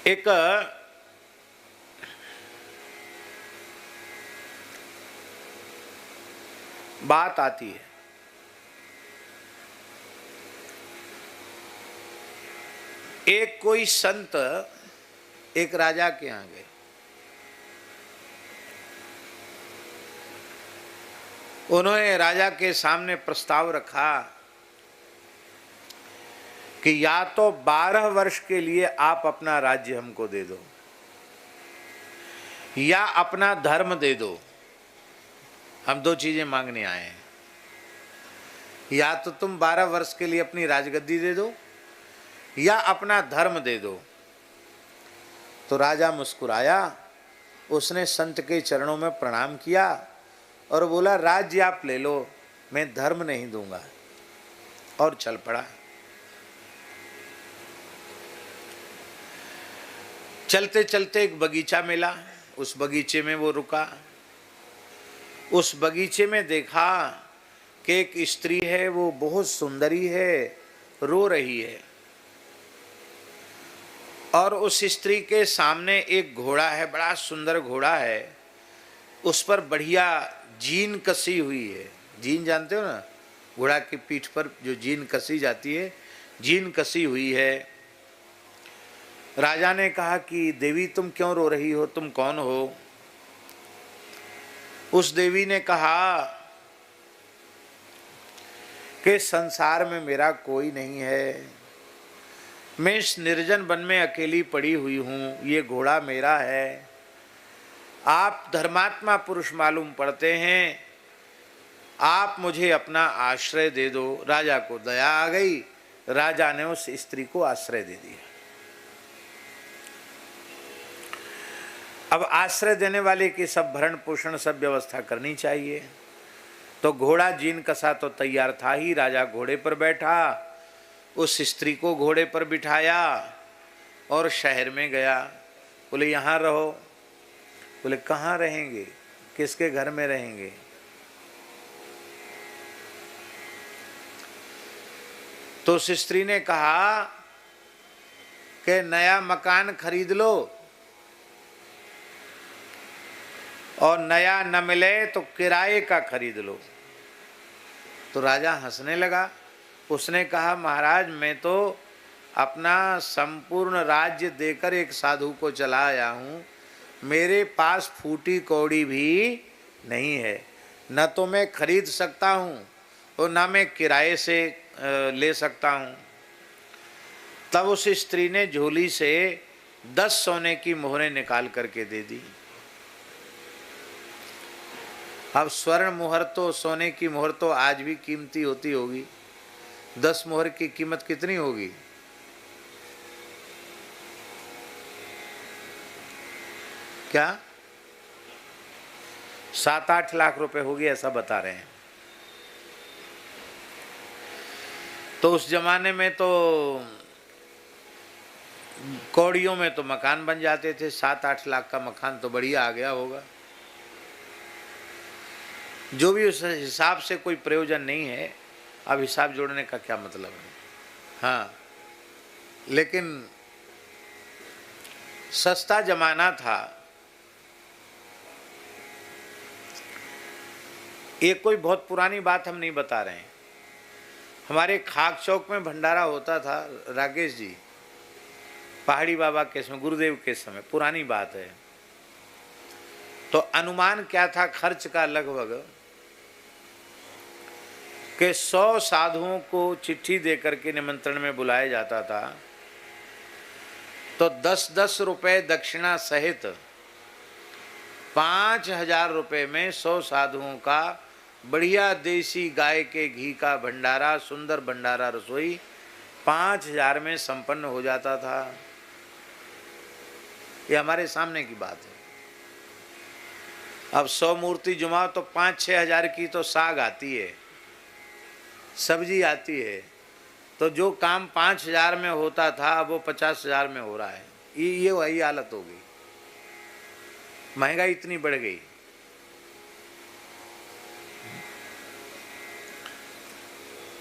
एक बात आती है, एक कोई संत एक राजा के यहाँ गए। उन्होंने राजा के सामने प्रस्ताव रखा कि या तो 12 वर्ष के लिए आप अपना राज्य हमको दे दो या अपना धर्म दे दो। हम दो चीजें मांगने आए हैं, या तो तुम 12 वर्ष के लिए अपनी राजगद्दी दे दो या अपना धर्म दे दो। तो राजा मुस्कुराया, उसने संत के चरणों में प्रणाम किया और बोला, राज्य आप ले लो, मैं धर्म नहीं दूंगा, और चल पड़ा। चलते चलते एक बगीचा मिला, उस बगीचे में वो रुका। उस बगीचे में देखा कि एक स्त्री है, वो बहुत सुंदरी है, रो रही है, और उस स्त्री के सामने एक घोड़ा है, बड़ा सुंदर घोड़ा है, उस पर बढ़िया जीन कसी हुई है। जीन जानते हो ना, घोड़ा की पीठ पर जो जीन कसी जाती है, जीन कसी हुई है। राजा ने कहा कि देवी तुम क्यों रो रही हो, तुम कौन हो? उस देवी ने कहा कि संसार में मेरा कोई नहीं है, मैं इस निर्जन वन में अकेली पड़ी हुई हूँ, ये घोड़ा मेरा है। आप धर्मात्मा पुरुष मालूम पड़ते हैं, आप मुझे अपना आश्रय दे दो। राजा को दया आ गई, राजा ने उस स्त्री को आश्रय दे दिया। अब आश्रय देने वाले की सब भरण पोषण सब व्यवस्था करनी चाहिए। तो घोड़ा जीन कसा तो तैयार था ही। राजा घोड़े पर बैठा, उस स्त्री को घोड़े पर बिठाया और शहर में गया। बोले यहाँ रहो। बोले कहाँ रहेंगे, किसके घर में रहेंगे? तो उस स्त्री ने कहा कि नया मकान खरीद लो और नया न मिले तो किराए का खरीद लो। तो राजा हंसने लगा। उसने कहा, महाराज मैं तो अपना संपूर्ण राज्य देकर एक साधु को चला आया हूँ, मेरे पास फूटी कौड़ी भी नहीं है, न तो मैं खरीद सकता हूँ और न मैं किराए से ले सकता हूँ। तब उस स्त्री ने झोली से 10 सोने की मोहरें निकाल करके दे दी। अब स्वर्ण मोहर तो, सोने की मोहर तो आज भी कीमती होती होगी। 10 मोहर की कीमत कितनी होगी? क्या 7-8 लाख रुपए होगी, ऐसा बता रहे हैं। तो उस जमाने में तो कौड़ियों में तो मकान बन जाते थे। 7-8 लाख का मकान तो बढ़िया आ गया होगा। जो भी उस हिसाब से कोई प्रयोजन नहीं है। अब हिसाब जोड़ने का क्या मतलब है? हाँ, लेकिन सस्ता जमाना था। ये कोई बहुत पुरानी बात हम नहीं बता रहे हैं। हमारे खाक चौक में भंडारा होता था, राकेश जी, पहाड़ी बाबा के समय, गुरुदेव के समय, पुरानी बात है। तो अनुमान क्या था खर्च का, लगभग कि 100 साधुओं को चिट्ठी देकर के निमंत्रण में बुलाया जाता था। तो 10-10 रुपए दक्षिणा सहित 5,000 रुपए में 100 साधुओं का बढ़िया देसी गाय के घी का भंडारा, सुंदर भंडारा रसोई 5,000 में संपन्न हो जाता था। ये हमारे सामने की बात है। अब 100 मूर्ति जुमाओ तो 5-6 हजार की तो साग आती है, सब्जी आती है। तो जो काम 5,000 में होता था अब वो 50,000 में हो रहा है। ये वही हालत हो गई। महंगाई इतनी बढ़ गई।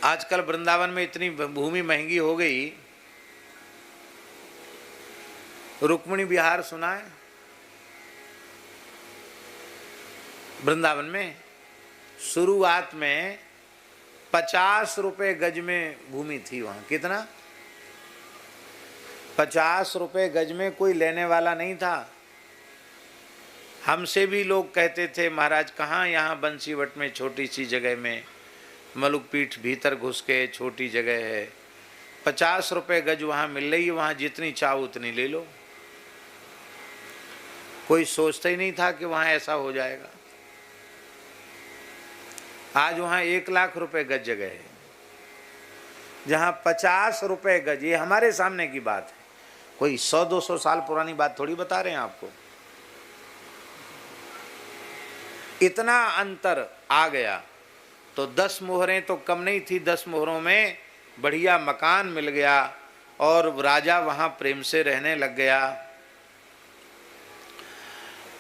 आजकल वृंदावन में इतनी भूमि महंगी हो गई रुक्मिणी विहार सुना है? वृंदावन में शुरुआत में 50 रुपए गज में भूमि थी। वहां कितना? 50 रुपए गज में कोई लेने वाला नहीं था। हमसे भी लोग कहते थे, महाराज कहाँ यहाँ बंसीवट में छोटी सी जगह में, मलुकपीठ भीतर घुस के छोटी जगह है, 50 रुपए गज वहाँ मिल रही है, वहाँ जितनी चाहो उतनी ले लो। कोई सोचता ही नहीं था कि वहाँ ऐसा हो जाएगा। आज वहाँ 1 लाख रुपए गज जगह है, जहाँ 50 रुपए गज। ये हमारे सामने की बात है, कोई 100-200 साल पुरानी बात थोड़ी बता रहे हैं आपको। इतना अंतर आ गया। तो 10 मोहरें तो कम नहीं थी, 10 मोहरों में बढ़िया मकान मिल गया और राजा वहां प्रेम से रहने लग गया।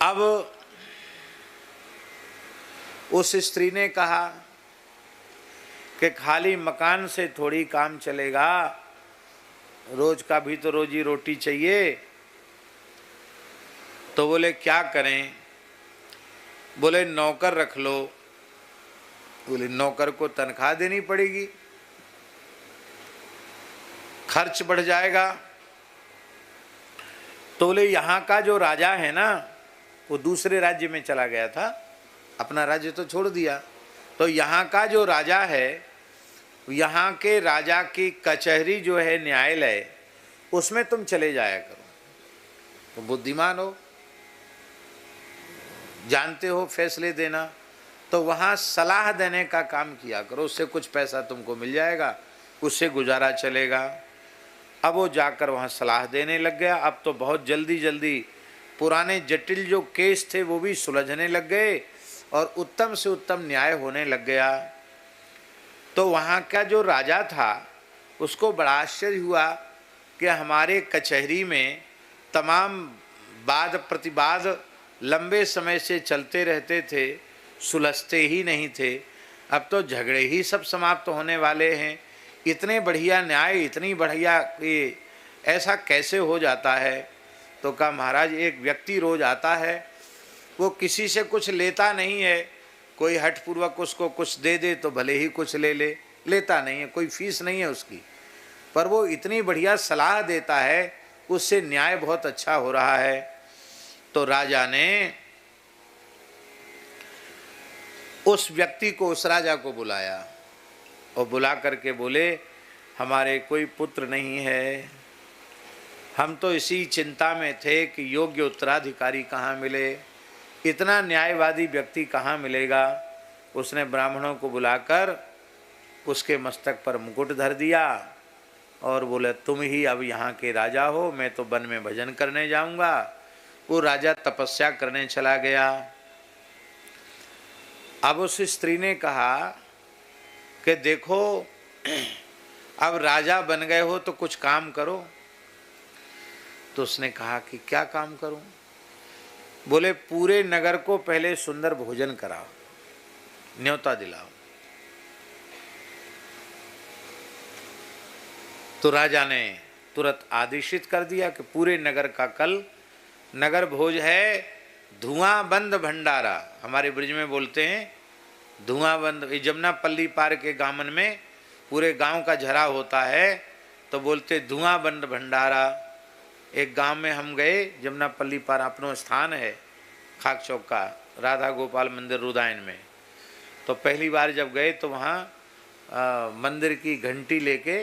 अब उस स्त्री ने कहा कि खाली मकान से थोड़ी काम चलेगा, रोज का भी तो रोजी रोटी चाहिए। तो बोले क्या करें? बोले नौकर रख लो। बोले नौकर को तनख्वाह देनी पड़ेगी, खर्च बढ़ जाएगा। तो बोले यहाँ का जो राजा है ना, वो दूसरे राज्य में चला गया था, अपना राज्य तो छोड़ दिया। तो यहाँ का जो राजा है, यहाँ के राजा की कचहरी जो है न्यायालय, उसमें तुम चले जाया करो। तो बुद्धिमान हो, जानते हो फैसले देना, तो वहाँ सलाह देने का काम किया करो, उससे कुछ पैसा तुमको मिल जाएगा, उससे गुजारा चलेगा। अब वो जाकर वहाँ सलाह देने लग गया। अब तो बहुत जल्दी जल्दी पुराने जटिल जो केस थे वो भी सुलझने लग गए और उत्तम से उत्तम न्याय होने लग गया। तो वहाँ का जो राजा था उसको बड़ा आश्चर्य हुआ कि हमारे कचहरी में तमाम वाद प्रतिवाद लंबे समय से चलते रहते थे, सुलझते ही नहीं थे। अब तो झगड़े ही सब समाप्त होने वाले हैं। इतने बढ़िया न्याय, इतनी बढ़िया ये ऐसा कैसे हो जाता है? तो कहा महाराज एक व्यक्ति रोज आता है, वो किसी से कुछ लेता नहीं है, कोई हठपूर्वक उसको कुछ दे दे तो भले ही कुछ ले ले, लेता नहीं है, कोई फीस नहीं है उसकी, पर वो इतनी बढ़िया सलाह देता है, उससे न्याय बहुत अच्छा हो रहा है। तो राजा ने उस व्यक्ति को, उस राजा को बुलाया और बुला करके बोले हमारे कोई पुत्र नहीं है, हम तो इसी चिंता में थे कि योग्य उत्तराधिकारी कहाँ मिले, इतना न्यायवादी व्यक्ति कहाँ मिलेगा। उसने ब्राह्मणों को बुलाकर उसके मस्तक पर मुकुट धर दिया और बोले तुम ही अब यहाँ के राजा हो, मैं तो वन में भजन करने जाऊँगा। वो राजा तपस्या करने चला गया। अब उस स्त्री ने कहा कि देखो अब राजा बन गए हो तो कुछ काम करो। तो उसने कहा कि क्या काम करूं? बोले पूरे नगर को पहले सुंदर भोजन कराओ, न्योता दिलाओ। तो राजा ने तुरंत आदेशित कर दिया कि पूरे नगर का कल नगर भोज है, धुआं बंद भंडारा। हमारे ब्रिज में बोलते हैं धुआं बंद। जमुना पल्ली पार के गामन में पूरे गांव का झरा होता है तो बोलते धुआं बंद भंडारा। एक गांव में हम गए, जमुना पल्ली पार अपनो स्थान है खाक चौक का, राधा गोपाल मंदिर रुदायन में। तो पहली बार जब गए तो वहाँ मंदिर की घंटी लेके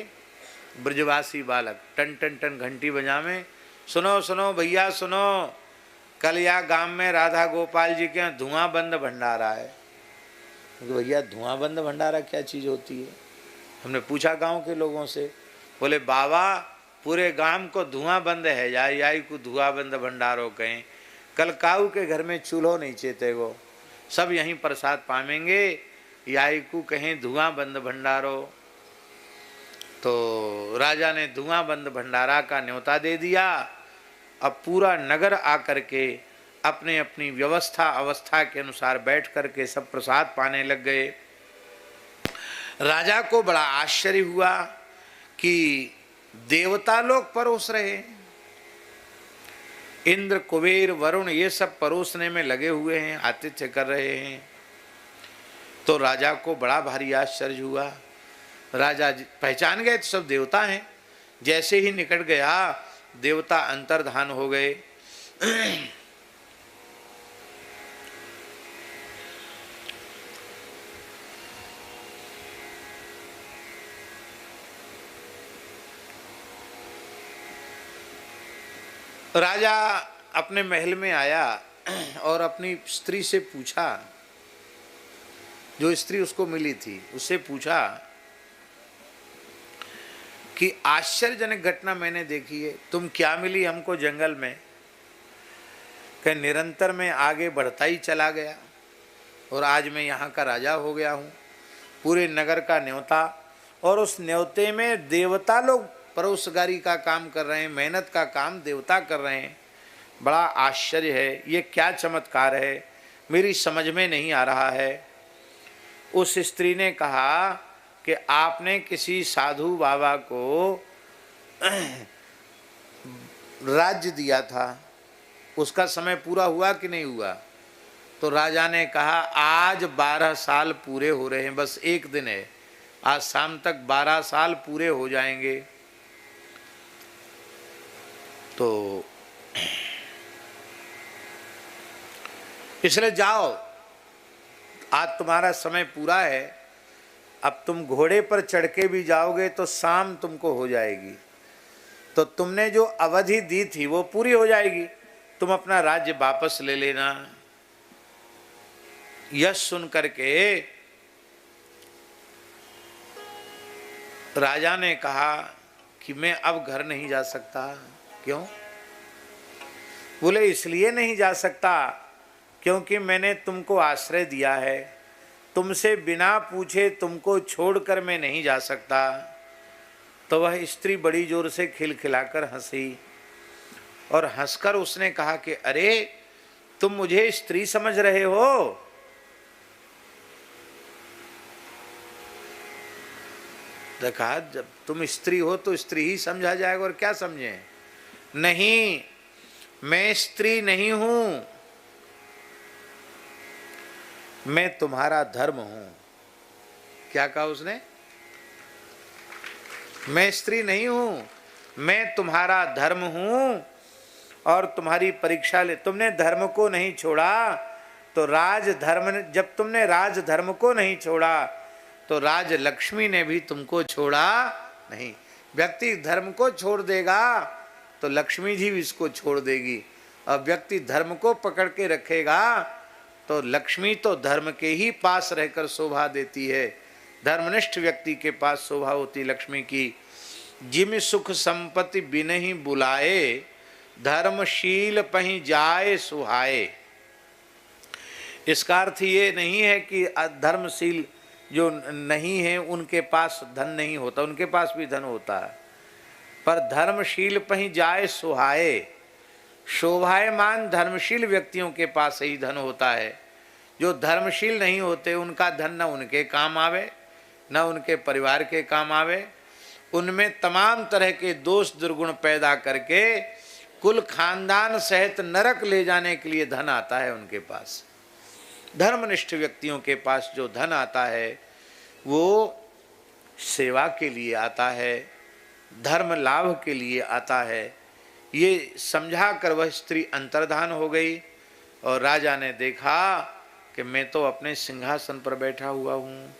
ब्रजवासी बालक टन टन टन घंटी बजावे, सुनो सुनो भैया सुनो, कल या गांव में राधा गोपाल जी के यहाँ धुआं बंद भंडारा है। भैया धुआं बंद भंडारा क्या चीज़ होती है? हमने पूछा गांव के लोगों से, बोले बाबा पूरे गांव को धुआं बंद है, याई को धुआं बंद भंडारो कहें। कल काऊ के घर में चूल्हो नहीं चेते वो, सब यहीं प्रसाद पावेंगे, याई को कहें धुआं बंद भंडारो। तो राजा ने धुआं बंद भंडारा का न्योता दे दिया। अब पूरा नगर आकर के अपने अपनी व्यवस्था अवस्था के अनुसार बैठ करके सब प्रसाद पाने लग गए। राजा को बड़ा आश्चर्य हुआ कि देवता लोग परोस रहे। इंद्र, कुबेर, वरुण ये सब परोसने में लगे हुए हैं, आतिथ्य कर रहे हैं। तो राजा को बड़ा भारी आश्चर्य हुआ। राजा पहचान गए तो सब देवता हैं। जैसे ही निकट गया देवता अंतर्धान हो गए। राजा अपने महल में आया और अपनी स्त्री से पूछा, जो स्त्री उसको मिली थी उससे पूछा कि आश्चर्यजनक घटना मैंने देखी है, तुम क्या मिली हमको जंगल में? कि निरंतर मैं आगे बढ़ता ही चला गया और आज मैं यहाँ का राजा हो गया हूँ। पूरे नगर का न्योता, और उस न्योते में देवता लोग परोसगारी का काम कर रहे हैं, मेहनत का काम देवता कर रहे हैं। बड़ा आश्चर्य है, ये क्या चमत्कार है, मेरी समझ में नहीं आ रहा है। उस स्त्री ने कहा कि आपने किसी साधु बाबा को राज्य दिया था, उसका समय पूरा हुआ कि नहीं हुआ? तो राजा ने कहा आज 12 साल पूरे हो रहे हैं, बस एक दिन है, आज शाम तक 12 साल पूरे हो जाएंगे। तो इसलिए जाओ, आज तुम्हारा समय पूरा है, अब तुम घोड़े पर चढ़ के भी जाओगे तो शाम तुमको हो जाएगी, तो तुमने जो अवधि दी थी वो पूरी हो जाएगी, तुम अपना राज्य वापस ले लेना। यह सुन करके राजा ने कहा कि मैं अब घर नहीं जा सकता। क्यों? बोले इसलिए नहीं जा सकता क्योंकि मैंने तुमको आश्रय दिया है, तुमसे बिना पूछे तुमको छोड़कर मैं नहीं जा सकता। तो वह स्त्री बड़ी जोर से खिलखिलाकर हंसी और हंसकर उसने कहा कि अरे तुम मुझे स्त्री समझ रहे हो? देखा, जब तुम स्त्री हो तो स्त्री ही समझा जाएगा, और क्या समझे? नहीं, मैं स्त्री नहीं हूं, मैं तुम्हारा धर्म हूं। क्या कहा उसने? मैं स्त्री नहीं हूं, मैं तुम्हारा धर्म हूं और तुम्हारी परीक्षा ले। तुमने धर्म को नहीं छोड़ा तो राजधर्म, जब तुमने राजधर्म को नहीं छोड़ा तो राज लक्ष्मी ने भी तुमको छोड़ा नहीं। व्यक्ति धर्म को छोड़ देगा तो लक्ष्मी जी भी इसको छोड़ देगी, और व्यक्ति धर्म को पकड़ के रखेगा तो लक्ष्मी तो धर्म के ही पास रहकर शोभा देती है। धर्मनिष्ठ व्यक्ति के पास शोभा होती लक्ष्मी की। जिम सुख संपत्ति बिनहि बुलाए, धर्मशील पहीं जाए सुहाए। इसका अर्थ ये नहीं है कि धर्मशील जो नहीं है उनके पास धन नहीं होता, उनके पास भी धन होता है, पर धर्मशील पहीं जाए सुहाए। शोभायमान धर्मशील व्यक्तियों के पास ही धन होता है। जो धर्मशील नहीं होते उनका धन न उनके काम आवे न उनके परिवार के काम आवे। उनमें तमाम तरह के दोष दुर्गुण पैदा करके कुल खानदान सहित नरक ले जाने के लिए धन आता है उनके पास। धर्मनिष्ठ व्यक्तियों के पास जो धन आता है वो सेवा के लिए आता है, धर्म लाभ के लिए आता है। ये समझा कर वह स्त्री अंतर्धान हो गई और राजा ने देखा कि मैं तो अपने सिंहासन पर बैठा हुआ हूँ।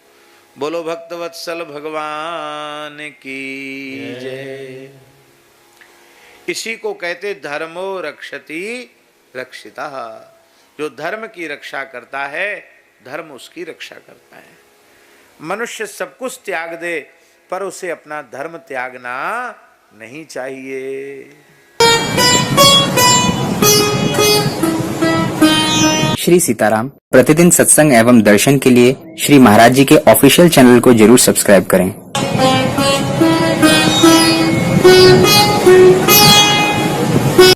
बोलो भक्तवत्सल भगवान की जय। इसी को कहते धर्मो रक्षति रक्षिता। जो धर्म की रक्षा करता है धर्म उसकी रक्षा करता है। मनुष्य सब कुछ त्याग दे पर उसे अपना धर्म त्यागना नहीं चाहिए। श्री सीताराम प्रतिदिन सत्संग एवं दर्शन के लिए श्री महाराज जी के ऑफिशियल चैनल को जरूर सब्सक्राइब करें।